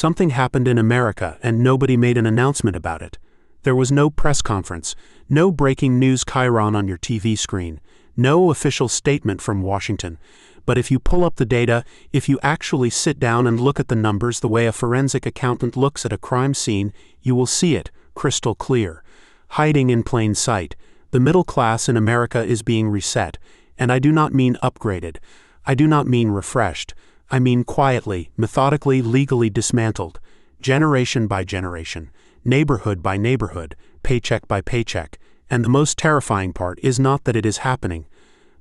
Something happened in America and nobody made an announcement about it. There was no press conference, no breaking news chyron on your TV screen, no official statement from Washington. But if you pull up the data, if you actually sit down and look at the numbers the way a forensic accountant looks at a crime scene, you will see it, crystal clear. Hiding in plain sight, the middle class in America is being reset, and I do not mean upgraded. I do not mean refreshed. I mean quietly, methodically, legally dismantled, generation by generation, neighborhood by neighborhood, paycheck by paycheck. And the most terrifying part is not that it is happening.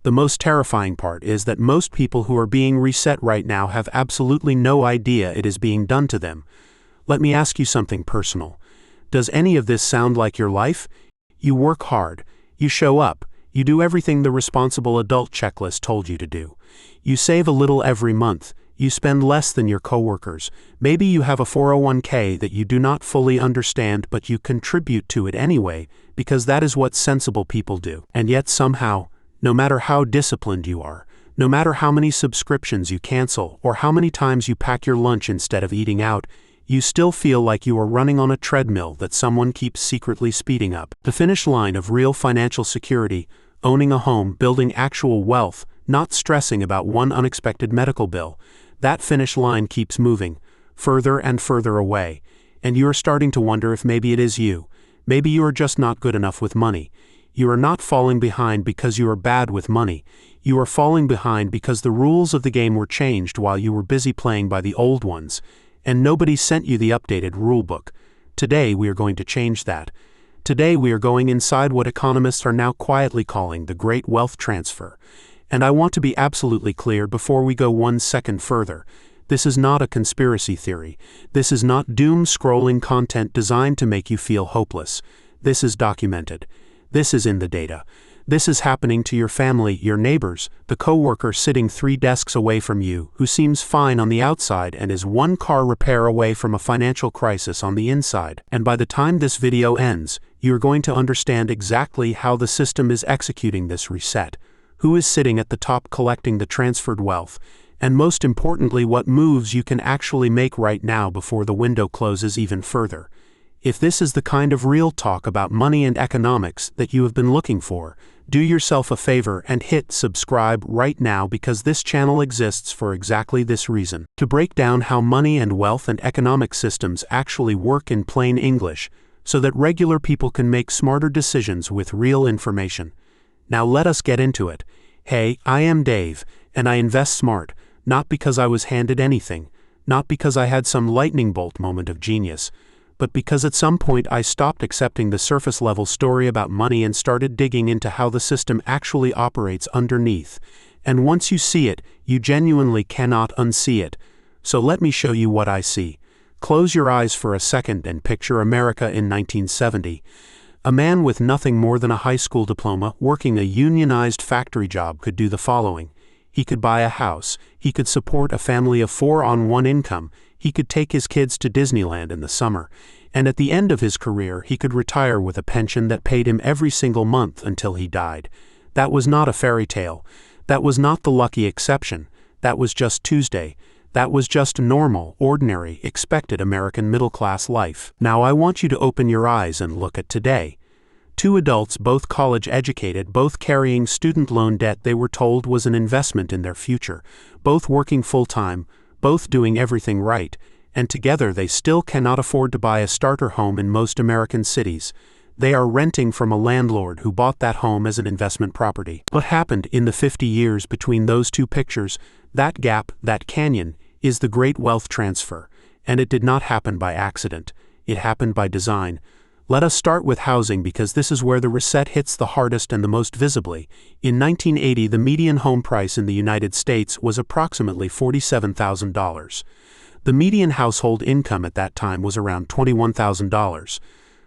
The most terrifying part is that most people who are being reset right now have absolutely no idea it is being done to them. Let me ask you something personal. Does any of this sound like your life? You work hard, you show up, you do everything the responsible adult checklist told you to do. You save a little every month, you spend less than your coworkers. Maybe you have a 401k that you do not fully understand, but you contribute to it anyway, because that is what sensible people do. And yet somehow, no matter how disciplined you are, no matter how many subscriptions you cancel or how many times you pack your lunch instead of eating out, you still feel like you are running on a treadmill that someone keeps secretly speeding up. The finish line of real financial security, owning a home, building actual wealth, not stressing about one unexpected medical bill, that finish line keeps moving, further and further away, and you are starting to wonder if maybe it is you. Maybe you are just not good enough with money. You are not falling behind because you are bad with money. You are falling behind because the rules of the game were changed while you were busy playing by the old ones, and nobody sent you the updated rulebook. Today we are going to change that. Today we are going inside what economists are now quietly calling the Great Wealth Transfer. And I want to be absolutely clear before we go 1 second further. This is not a conspiracy theory. This is not doom-scrolling content designed to make you feel hopeless. This is documented. This is in the data. This is happening to your family, your neighbors, the coworker sitting 3 desks away from you, who seems fine on the outside and is 1 car repair away from a financial crisis on the inside. And by the time this video ends, you are going to understand exactly how the system is executing this reset. Who is sitting at the top collecting the transferred wealth, and most importantly, what moves you can actually make right now before the window closes even further. If this is the kind of real talk about money and economics that you have been looking for, do yourself a favor and hit subscribe right now, because this channel exists for exactly this reason. To break down how money and wealth and economic systems actually work in plain English, so that regular people can make smarter decisions with real information. Now let us get into it. Hey, I am Dave, and I invest smart, not because I was handed anything, not because I had some lightning bolt moment of genius, but because at some point I stopped accepting the surface-level story about money and started digging into how the system actually operates underneath. And once you see it, you genuinely cannot unsee it. So let me show you what I see. Close your eyes for a second and picture America in 1970. A man with nothing more than a high school diploma working a unionized factory job could do the following. He could buy a house, he could support a family of 4 on 1 income, he could take his kids to Disneyland in the summer, and at the end of his career he could retire with a pension that paid him every single month until he died. That was not a fairy tale. That was not the lucky exception. That was just Tuesday. That was just normal, ordinary, expected American middle-class life. Now I want you to open your eyes and look at today. 2 adults, both college-educated, both carrying student loan debt they were told was an investment in their future, both working full-time, both doing everything right, and together they still cannot afford to buy a starter home in most American cities. They are renting from a landlord who bought that home as an investment property. What happened in the 50 years between those 2 pictures, that gap, that canyon, is the Great Wealth Transfer, and it did not happen by accident. It happened by design. Let us start with housing, because this is where the reset hits the hardest and the most visibly. In 1980, the median home price in the United States was approximately $47,000. The median household income at that time was around $21,000.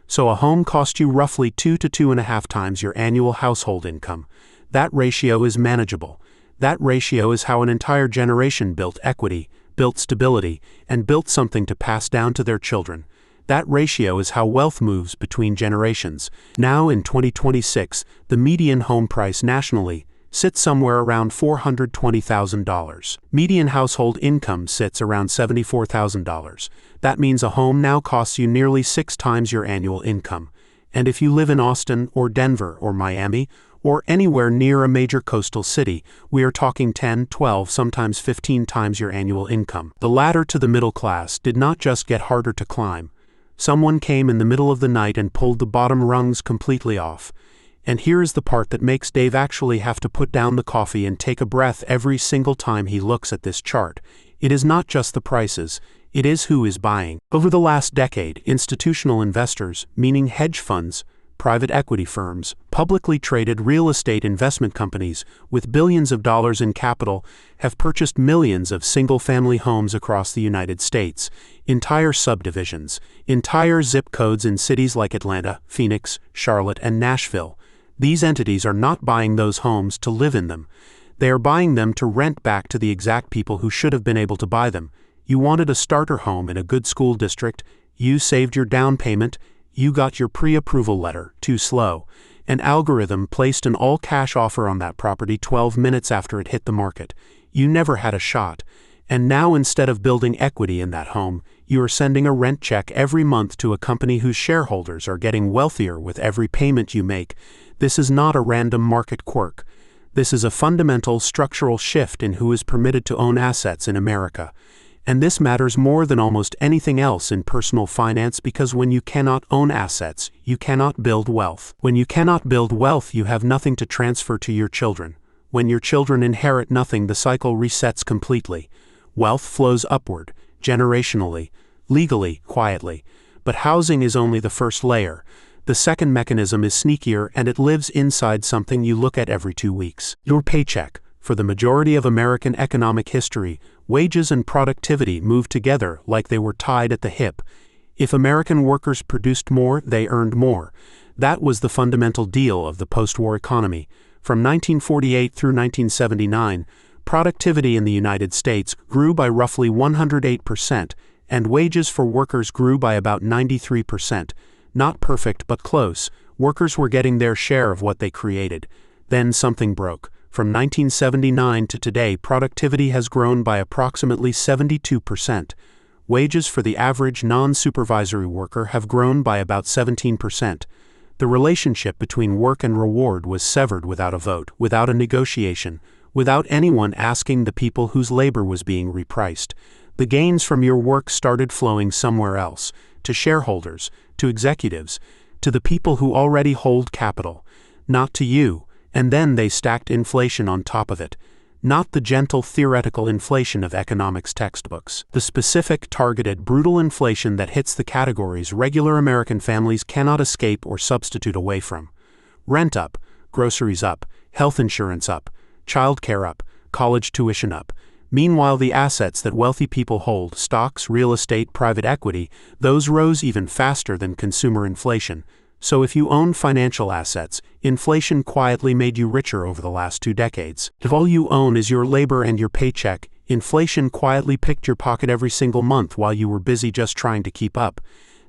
So a home cost you roughly 2 to 2.5 times your annual household income. That ratio is manageable. That ratio is how an entire generation built equity, built stability, and built something to pass down to their children. That ratio is how wealth moves between generations. Now in 2026, the median home price nationally, sits somewhere around $420,000. Median household income sits around $74,000. That means a home now costs you nearly 6 times your annual income. And if you live in Austin or Denver or Miami or anywhere near a major coastal city, we are talking 10, 12, sometimes 15 times your annual income. The ladder to the middle class did not just get harder to climb. Someone came in the middle of the night and pulled the bottom rungs completely off. And here is the part that makes Dave actually have to put down the coffee and take a breath every single time he looks at this chart. It is not just the prices, it is who is buying. Over the last decade, institutional investors, meaning hedge funds, private equity firms, publicly traded real estate investment companies with billions of dollars in capital have purchased millions of single-family homes across the United States, entire subdivisions, entire zip codes in cities like Atlanta, Phoenix, Charlotte, and Nashville. These entities are not buying those homes to live in them. They are buying them to rent back to the exact people who should have been able to buy them. You wanted a starter home in a good school district, you saved your down payment, you got your pre-approval letter, too slow. An algorithm placed an all-cash offer on that property 12 minutes after it hit the market. You never had a shot. And now instead of building equity in that home, you are sending a rent check every month to a company whose shareholders are getting wealthier with every payment you make. This is not a random market quirk. This is a fundamental structural shift in who is permitted to own assets in America. And this matters more than almost anything else in personal finance because when you cannot own assets, you cannot build wealth. When you cannot build wealth, you have nothing to transfer to your children. When your children inherit nothing, the cycle resets completely. Wealth flows upward, generationally, legally, quietly. But housing is only the first layer. The second mechanism is sneakier and it lives inside something you look at every 2 weeks. Your paycheck. For the majority of American economic history, wages and productivity moved together like they were tied at the hip. If American workers produced more, they earned more. That was the fundamental deal of the post-war economy. From 1948 through 1979, productivity in the United States grew by roughly 108%, and wages for workers grew by about 93%. Not perfect, but close. Workers were getting their share of what they created. Then something broke. From 1979 to today, productivity has grown by approximately 72%. Wages for the average non-supervisory worker have grown by about 17%. The relationship between work and reward was severed without a vote, without a negotiation, without anyone asking the people whose labor was being repriced. The gains from your work started flowing somewhere else, to shareholders, to executives, to the people who already hold capital, not to you. And then they stacked inflation on top of it. Not the gentle theoretical inflation of economics textbooks. The specific, targeted, brutal inflation that hits the categories regular American families cannot escape or substitute away from. Rent up, groceries up, health insurance up, childcare up, college tuition up. Meanwhile, the assets that wealthy people hold, stocks, real estate, private equity, those rose even faster than consumer inflation. So if you own financial assets, inflation quietly made you richer over the last 2 decades. If all you own is your labor and your paycheck, inflation quietly picked your pocket every single month while you were busy just trying to keep up.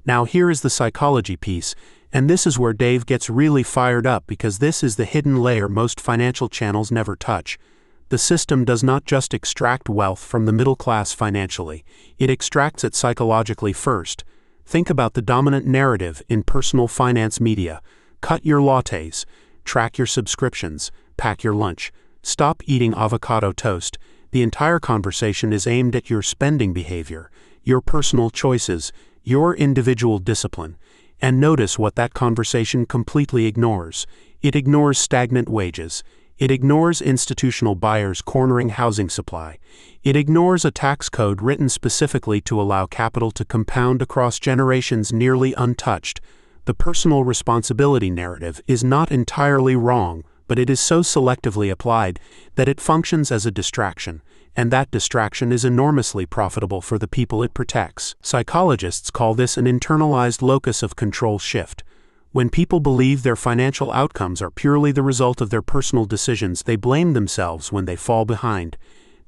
Now here is the psychology piece, and this is where Dave gets really fired up because this is the hidden layer most financial channels never touch. The system does not just extract wealth from the middle class financially, it extracts it psychologically first. Think about the dominant narrative in personal finance media. Cut your lattes, track your subscriptions, pack your lunch, stop eating avocado toast. The entire conversation is aimed at your spending behavior, your personal choices, your individual discipline. And notice what that conversation completely ignores. It ignores stagnant wages. It ignores institutional buyers cornering housing supply. It ignores a tax code written specifically to allow capital to compound across generations nearly untouched. The personal responsibility narrative is not entirely wrong, but it is so selectively applied that it functions as a distraction, and that distraction is enormously profitable for the people it protects. Psychologists call this an internalized locus of control shift. When people believe their financial outcomes are purely the result of their personal decisions, they blame themselves when they fall behind.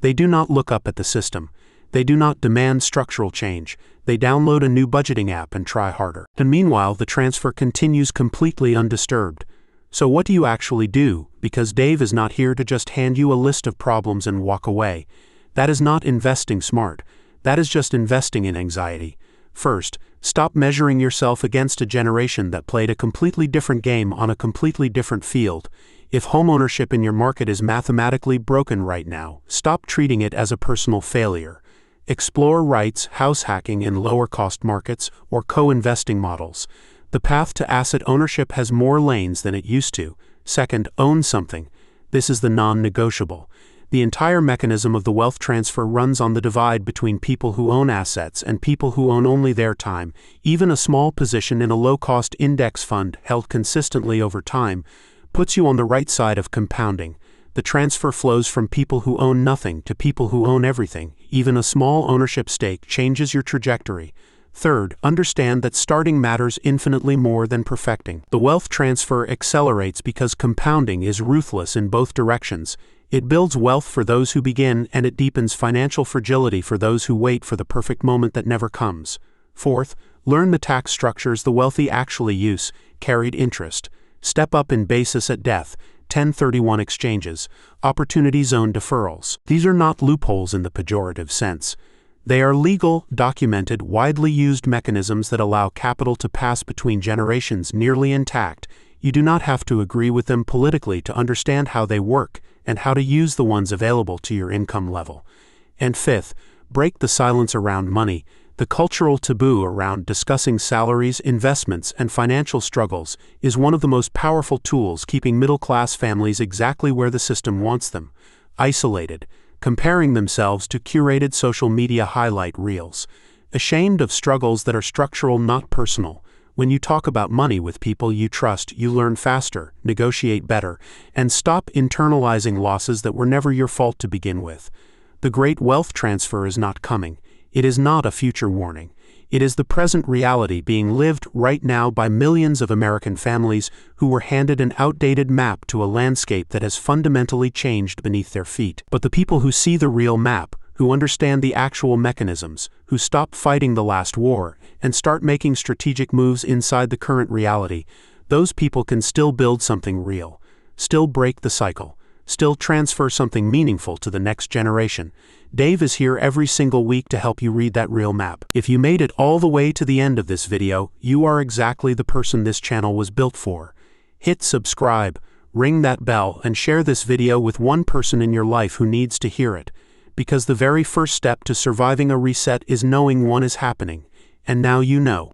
They do not look up at the system. They do not demand structural change. They download a new budgeting app and try harder. And meanwhile, the transfer continues completely undisturbed. So what do you actually do? Because Dave is not here to just hand you a list of problems and walk away. That is not investing smart. That is just investing in anxiety. First, stop measuring yourself against a generation that played a completely different game on a completely different field. If homeownership in your market is mathematically broken right now, stop treating it as a personal failure. Explore REITs, house hacking in lower-cost markets, or co-investing models. The path to asset ownership has more lanes than it used to. Second, own something. This is the non-negotiable. The entire mechanism of the wealth transfer runs on the divide between people who own assets and people who own only their time. Even a small position in a low-cost index fund held consistently over time puts you on the right side of compounding. The transfer flows from people who own nothing to people who own everything. Even a small ownership stake changes your trajectory. Third, understand that starting matters infinitely more than perfecting. The wealth transfer accelerates because compounding is ruthless in both directions. It builds wealth for those who begin, and it deepens financial fragility for those who wait for the perfect moment that never comes. Fourth, learn the tax structures the wealthy actually use: carried interest, step up in basis at death, 1031 exchanges, opportunity zone deferrals. These are not loopholes in the pejorative sense. They are legal, documented, widely used mechanisms that allow capital to pass between generations nearly intact. You do not have to agree with them politically to understand how they work and how to use the ones available to your income level. And fifth, break the silence around money. The cultural taboo around discussing salaries, investments, and financial struggles is one of the most powerful tools keeping middle-class families exactly where the system wants them: isolated, comparing themselves to curated social media highlight reels, ashamed of struggles that are structural, not personal. When you talk about money with people you trust, you learn faster, negotiate better, and stop internalizing losses that were never your fault to begin with. The great wealth transfer is not coming. It is not a future warning. It is the present reality being lived right now by millions of American families who were handed an outdated map to a landscape that has fundamentally changed beneath their feet. But the people who see the real map, who understand the actual mechanisms, who stop fighting the last war and start making strategic moves inside the current reality, those people can still build something real, still break the cycle, still transfer something meaningful to the next generation. Dave is here every single week to help you read that real map. If you made it all the way to the end of this video, you are exactly the person this channel was built for. Hit subscribe, ring that bell, and share this video with one person in your life who needs to hear it. Because the very first step to surviving a reset is knowing one is happening. And now you know.